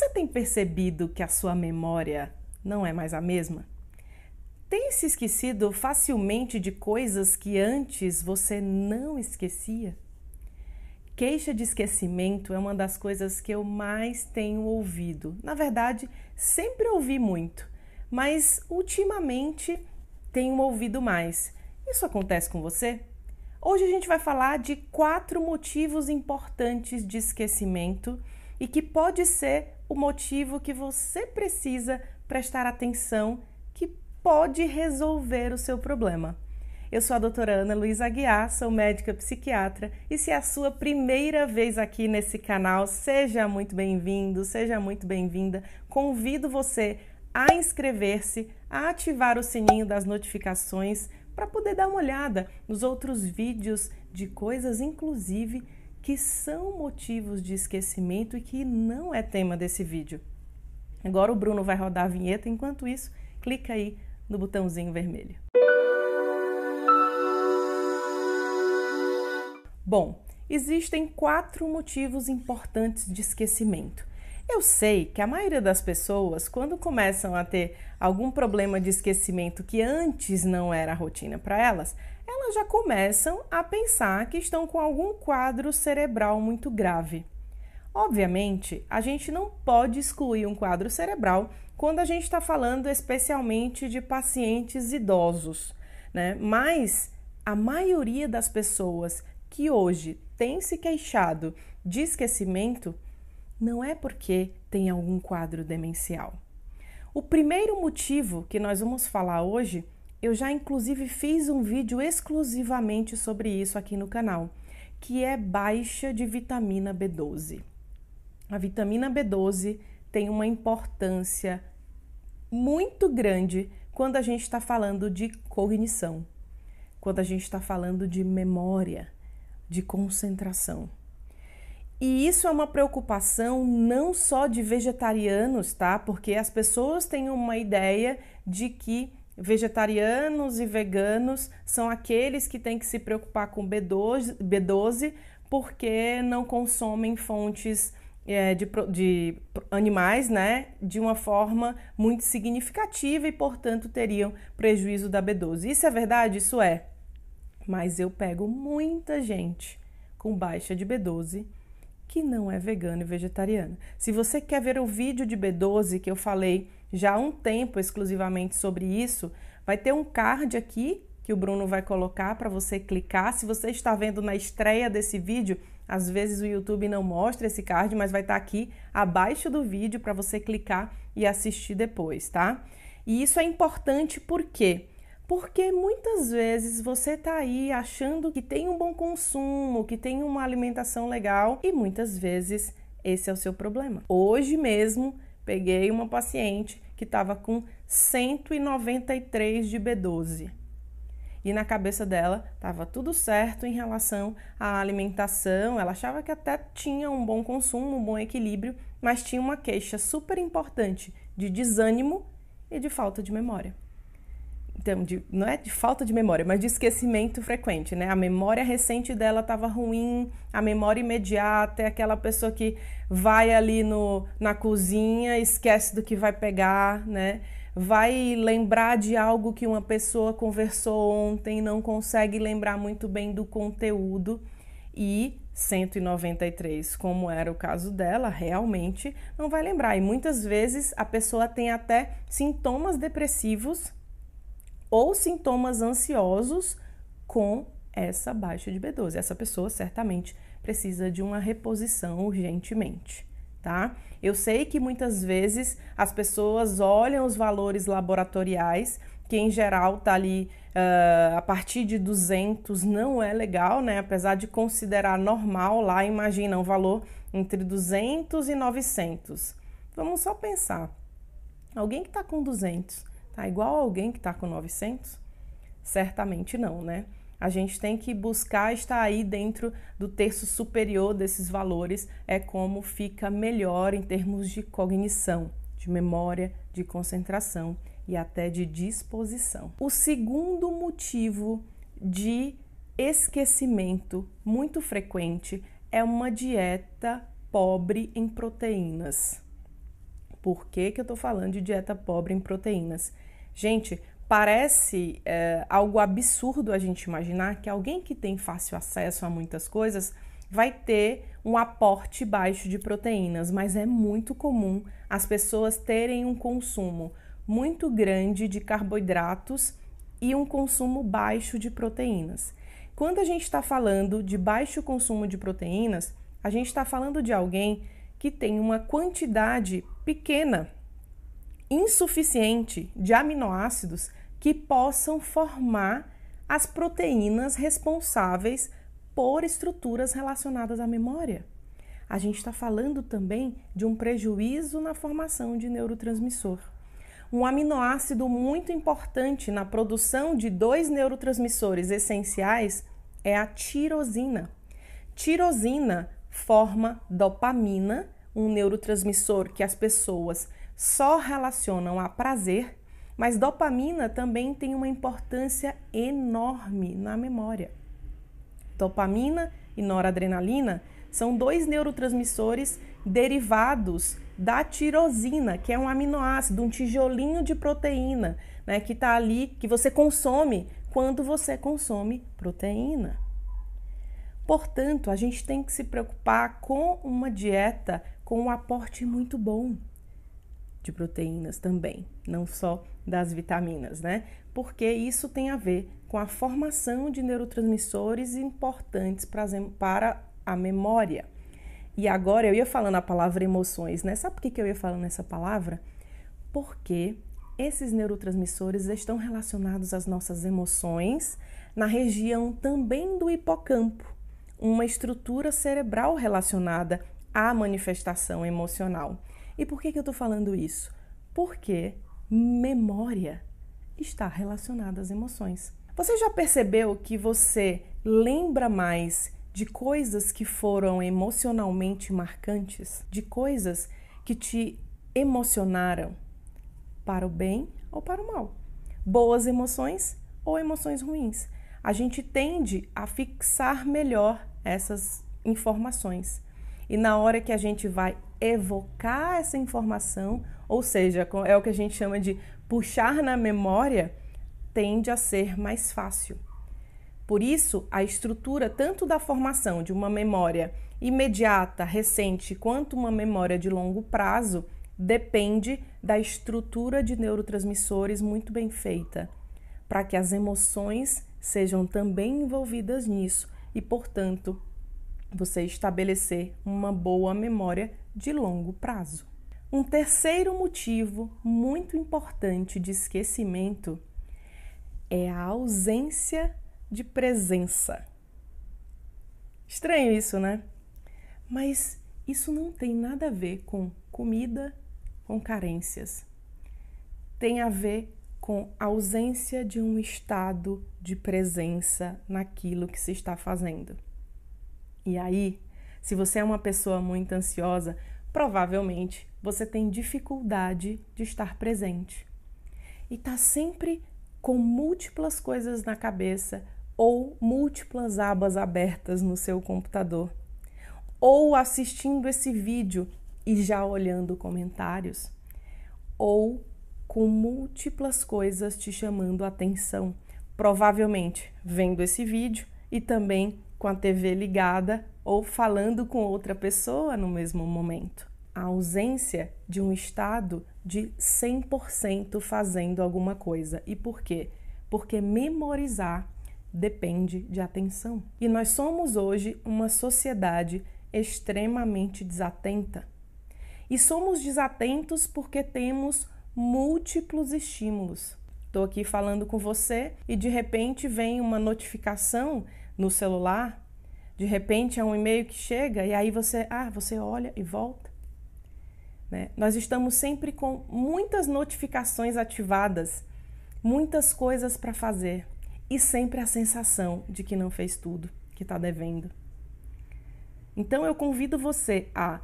Você tem percebido que a sua memória não é mais a mesma? Tem se esquecido facilmente de coisas que antes você não esquecia? Queixa de esquecimento é uma das coisas que eu mais tenho ouvido. Na verdade, sempre ouvi muito, mas ultimamente tenho ouvido mais. Isso acontece com você? Hoje a gente vai falar de 4 motivos importantes de esquecimento e que pode ser o motivo que você precisa prestar atenção, que pode resolver o seu problema. Eu sou a doutora Ana Luísa Aguiar, sou médica psiquiatra e se é a sua primeira vez aqui nesse canal, seja muito bem-vindo, seja muito bem-vinda. Convido você a inscrever-se, a ativar o sininho das notificações para poder dar uma olhada nos outros vídeos de coisas, inclusive, que são motivos de esquecimento e que não é tema desse vídeo. Agora o Bruno vai rodar a vinheta, enquanto isso, clica aí no botãozinho vermelho. Bom, existem 4 motivos importantes de esquecimento. Eu sei que a maioria das pessoas, quando começam a ter algum problema de esquecimento que antes não era rotina para elas, elas já começam a pensar que estão com algum quadro cerebral muito grave. Obviamente, a gente não pode excluir um quadro cerebral quando a gente está falando especialmente de pacientes idosos, né? Mas a maioria das pessoas que hoje tem se queixado de esquecimento não é porque tem algum quadro demencial. O primeiro motivo que nós vamos falar hoje, eu já inclusive fiz um vídeo exclusivamente sobre isso aqui no canal, que é baixa de vitamina B12. A vitamina B12 tem uma importância muito grande quando a gente está falando de cognição, quando a gente está falando de memória, de concentração. E isso é uma preocupação não só de vegetarianos, tá? Porque as pessoas têm uma ideia de que vegetarianos e veganos são aqueles que têm que se preocupar com B12 porque não consomem fontes de animais, né? De uma forma muito significativa e, portanto, teriam prejuízo da B12. Isso é verdade? Isso é. Mas eu pego muita gente com baixa de B12 que não é vegano e vegetariano. Se você quer ver o vídeo de B12 que eu falei já há um tempo exclusivamente sobre isso, vai ter um card aqui que o Bruno vai colocar para você clicar. Se você está vendo na estreia desse vídeo, às vezes o YouTube não mostra esse card, mas vai estar aqui abaixo do vídeo para você clicar e assistir depois, tá? E isso é importante por quê? Porque muitas vezes você está aí achando que tem um bom consumo, que tem uma alimentação legal e muitas vezes esse é o seu problema. Hoje mesmo peguei uma paciente que estava com 193 de B12 e na cabeça dela estava tudo certo em relação à alimentação, ela achava que até tinha um bom consumo, um bom equilíbrio, mas tinha uma queixa super importante de desânimo e de falta de memória. Então, não é de falta de memória, mas de esquecimento frequente, né? A memória recente dela estava ruim, a memória imediata é aquela pessoa que vai ali na cozinha, esquece do que vai pegar, né? Vai lembrar de algo que uma pessoa conversou ontem, não consegue lembrar muito bem do conteúdo e 193, como era o caso dela, realmente não vai lembrar. E muitas vezes a pessoa tem até sintomas depressivos ou sintomas ansiosos com essa baixa de B12. Essa pessoa certamente precisa de uma reposição urgentemente, tá? Eu sei que muitas vezes as pessoas olham os valores laboratoriais, que em geral tá ali a partir de 200, não é legal, né? Apesar de considerar normal lá, imagina um valor entre 200 e 900. Vamos só pensar, alguém que tá com 200, tá igual a alguém que está com 900? Certamente não, né? A gente tem que buscar estar aí dentro do terço superior desses valores, é como fica melhor em termos de cognição, de memória, de concentração e até de disposição. O segundo motivo de esquecimento muito frequente é uma dieta pobre em proteínas. Por que eu tô falando de dieta pobre em proteínas? Gente, parece algo absurdo a gente imaginar que alguém que tem fácil acesso a muitas coisas vai ter um aporte baixo de proteínas, mas é muito comum as pessoas terem um consumo muito grande de carboidratos e um consumo baixo de proteínas. Quando a gente está falando de baixo consumo de proteínas, a gente está falando de alguém que tem uma quantidade pequena, insuficiente de aminoácidos que possam formar as proteínas responsáveis por estruturas relacionadas à memória. A gente está falando também de um prejuízo na formação de neurotransmissor. Um aminoácido muito importante na produção de 2 neurotransmissores essenciais é a tirosina. Tirosina forma dopamina, um neurotransmissor que as pessoas só relacionam a prazer, mas dopamina também tem uma importância enorme na memória. Dopamina e noradrenalina são 2 neurotransmissores derivados da tirosina, que é um aminoácido, um tijolinho de proteína, né, que está ali, que você consome quando você consome proteína. Portanto, a gente tem que se preocupar com uma dieta com um aporte muito bom de proteínas também, não só das vitaminas, né? Porque isso tem a ver com a formação de neurotransmissores importantes para a memória. E agora eu ia falando a palavra emoções, né? Sabe por que eu ia falando essa palavra? Porque esses neurotransmissores estão relacionados às nossas emoções na região também do hipocampo, uma estrutura cerebral relacionada à manifestação emocional. E por que eu estou falando isso? Porque memória está relacionada às emoções. Você já percebeu que você lembra mais de coisas que foram emocionalmente marcantes? De coisas que te emocionaram para o bem ou para o mal? Boas emoções ou emoções ruins? A gente tende a fixar melhor essas informações. E na hora que a gente vai evocar essa informação, ou seja, é o que a gente chama de puxar na memória, tende a ser mais fácil. Por isso, a estrutura tanto da formação de uma memória imediata, recente, quanto uma memória de longo prazo, depende da estrutura de neurotransmissores muito bem feita, para que as emoções sejam também envolvidas nisso e, portanto, você estabelecer uma boa memória de longo prazo. Um terceiro motivo muito importante de esquecimento é a ausência de presença. Estranho isso, né? Mas isso não tem nada a ver com comida, com carências. Tem a ver com a ausência de um estado de presença naquilo que se está fazendo. E aí, se você é uma pessoa muito ansiosa, provavelmente você tem dificuldade de estar presente. E está sempre com múltiplas coisas na cabeça ou múltiplas abas abertas no seu computador. Ou assistindo esse vídeo e já olhando comentários. Ou com múltiplas coisas te chamando a atenção. Provavelmente vendo esse vídeo e também com a TV ligada ou falando com outra pessoa no mesmo momento. A ausência de um estado de 100% fazendo alguma coisa. E por quê? Porque memorizar depende de atenção. E nós somos hoje uma sociedade extremamente desatenta. E somos desatentos porque temos múltiplos estímulos. Estou aqui falando com você e de repente vem uma notificação no celular, de repente é um e-mail que chega e aí você olha e volta. Né? Nós estamos sempre com muitas notificações ativadas, muitas coisas para fazer e sempre a sensação de que não fez tudo, que está devendo. Então eu convido você a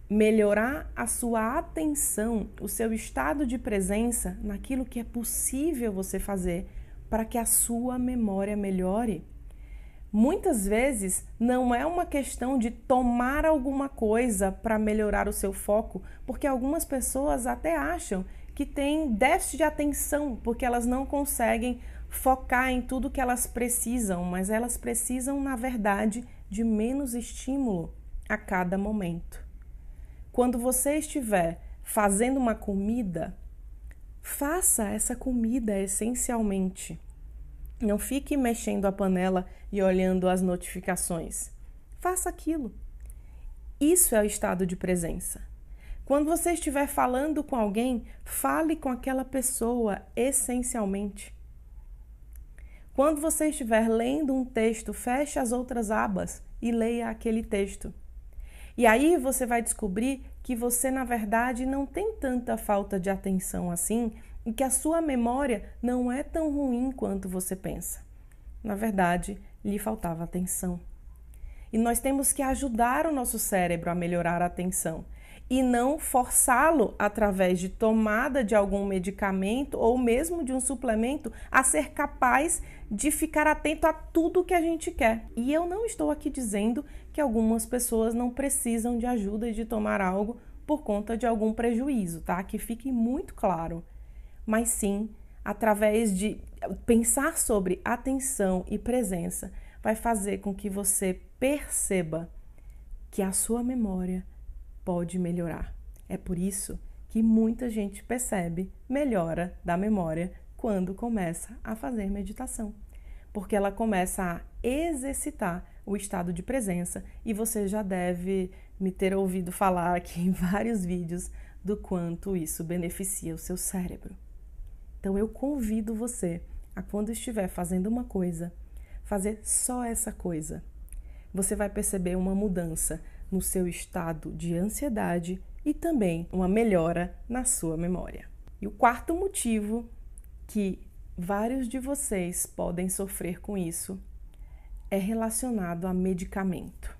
melhorar a sua atenção, o seu estado de presença naquilo que é possível você fazer para que a sua memória melhore. Muitas vezes não é uma questão de tomar alguma coisa para melhorar o seu foco, porque algumas pessoas até acham que têm déficit de atenção, porque elas não conseguem focar em tudo que elas precisam, mas elas precisam, na verdade, de menos estímulo a cada momento. Quando você estiver fazendo uma comida, faça essa comida essencialmente. Não fique mexendo a panela e olhando as notificações. Faça aquilo. Isso é o estado de presença. Quando você estiver falando com alguém, fale com aquela pessoa essencialmente. Quando você estiver lendo um texto, feche as outras abas e leia aquele texto. E aí você vai descobrir que você, na verdade, não tem tanta falta de atenção assim e que a sua memória não é tão ruim quanto você pensa. Na verdade, lhe faltava atenção. E nós temos que ajudar o nosso cérebro a melhorar a atenção e não forçá-lo através de tomada de algum medicamento ou mesmo de um suplemento a ser capaz de ficar atento a tudo que a gente quer. E eu não estou aqui dizendo que algumas pessoas não precisam de ajuda e de tomar algo por conta de algum prejuízo, tá? Que fique muito claro. Mas sim, através de pensar sobre atenção e presença, vai fazer com que você perceba que a sua memória pode melhorar. É por isso que muita gente percebe melhora da memória quando começa a fazer meditação, porque ela começa a exercitar o estado de presença e você já deve me ter ouvido falar aqui em vários vídeos do quanto isso beneficia o seu cérebro. Então eu convido você a, quando estiver fazendo uma coisa, fazer só essa coisa. Você vai perceber uma mudança no seu estado de ansiedade e também uma melhora na sua memória. E o quarto motivo que vários de vocês podem sofrer com isso é relacionado a medicamento.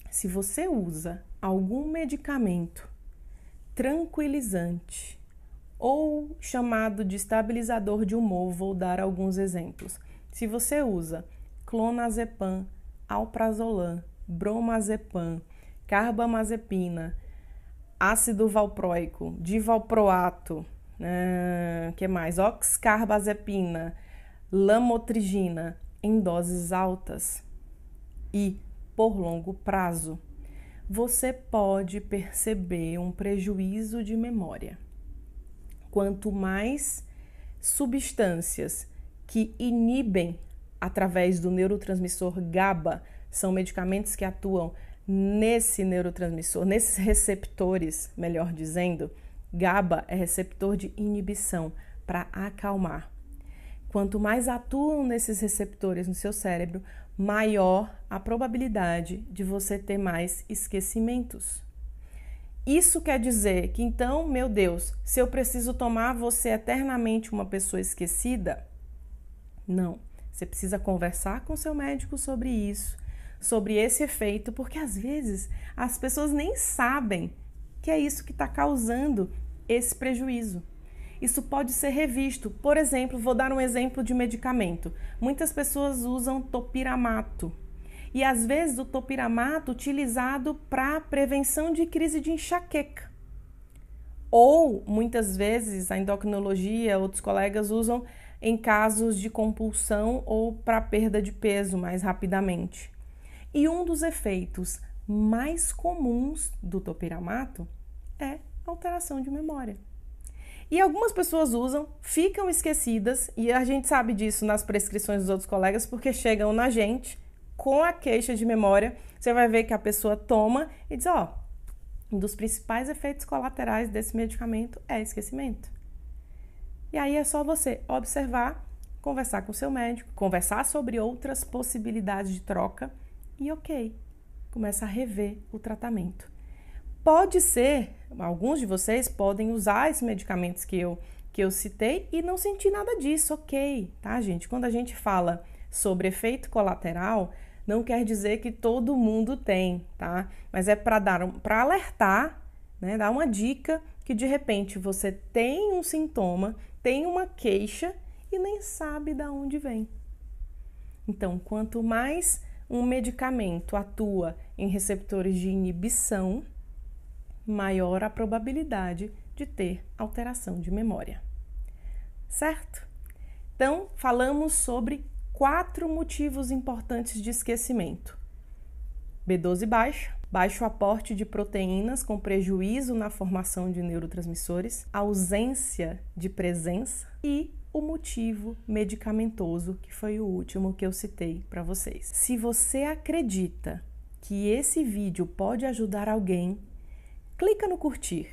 Se você usa algum medicamento tranquilizante ou chamado de estabilizador de humor, vou dar alguns exemplos. Se você usa clonazepam, alprazolam, bromazepam, carbamazepina, ácido valproico, divalproato, que mais? Oxcarbazepina, lamotrigina, em doses altas e por longo prazo, você pode perceber um prejuízo de memória. Quanto mais substâncias que inibem através do neurotransmissor GABA, são medicamentos que atuam nesse neurotransmissor, nesses receptores, melhor dizendo, GABA é receptor de inibição para acalmar. Quanto mais atuam nesses receptores no seu cérebro, maior a probabilidade de você ter mais esquecimentos. Isso quer dizer que então, meu Deus, se eu preciso tomar, vou ser eternamente uma pessoa esquecida? Não. Você precisa conversar com seu médico sobre isso, sobre esse efeito, porque às vezes as pessoas nem sabem que é isso que está causando esse prejuízo. Isso pode ser revisto. Por exemplo, vou dar um exemplo de medicamento. Muitas pessoas usam topiramato. E às vezes o topiramato utilizado para prevenção de crise de enxaqueca. Ou muitas vezes a endocrinologia, outros colegas usam em casos de compulsão ou para perda de peso mais rapidamente. E um dos efeitos mais comuns do topiramato é alteração de memória. E algumas pessoas usam, ficam esquecidas, e a gente sabe disso nas prescrições dos outros colegas, porque chegam na gente com a queixa de memória. Você vai ver que a pessoa toma e diz, um dos principais efeitos colaterais desse medicamento é esquecimento. E aí é só você observar, conversar com seu médico, conversar sobre outras possibilidades de troca e começa a rever o tratamento. Pode ser, alguns de vocês podem usar esses medicamentos que eu citei e não sentir nada disso, tá, gente? Quando a gente fala sobre efeito colateral, não quer dizer que todo mundo tem, tá? Mas é para alertar, né, dar uma dica que de repente você tem um sintoma, tem uma queixa e nem sabe de onde vem. Então, quanto mais um medicamento atua em receptores de inibição, maior a probabilidade de ter alteração de memória. Certo? Então, falamos sobre 4 motivos importantes de esquecimento: B12 baixa, baixo aporte de proteínas com prejuízo na formação de neurotransmissores, ausência de presença e o motivo medicamentoso, que foi o último que eu citei para vocês. Se você acredita que esse vídeo pode ajudar alguém, clica no curtir,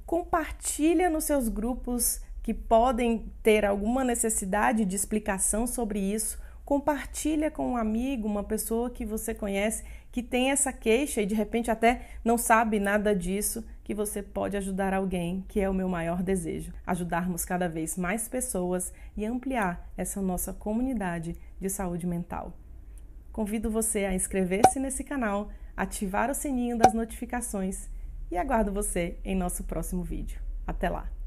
compartilha nos seus grupos que podem ter alguma necessidade de explicação sobre isso, compartilha com um amigo, uma pessoa que você conhece que tem essa queixa e de repente até não sabe nada disso, que você pode ajudar alguém, que é o meu maior desejo, ajudarmos cada vez mais pessoas e ampliar essa nossa comunidade de saúde mental. Convido você a inscrever-se nesse canal, ativar o sininho das notificações e aguardo você em nosso próximo vídeo. Até lá!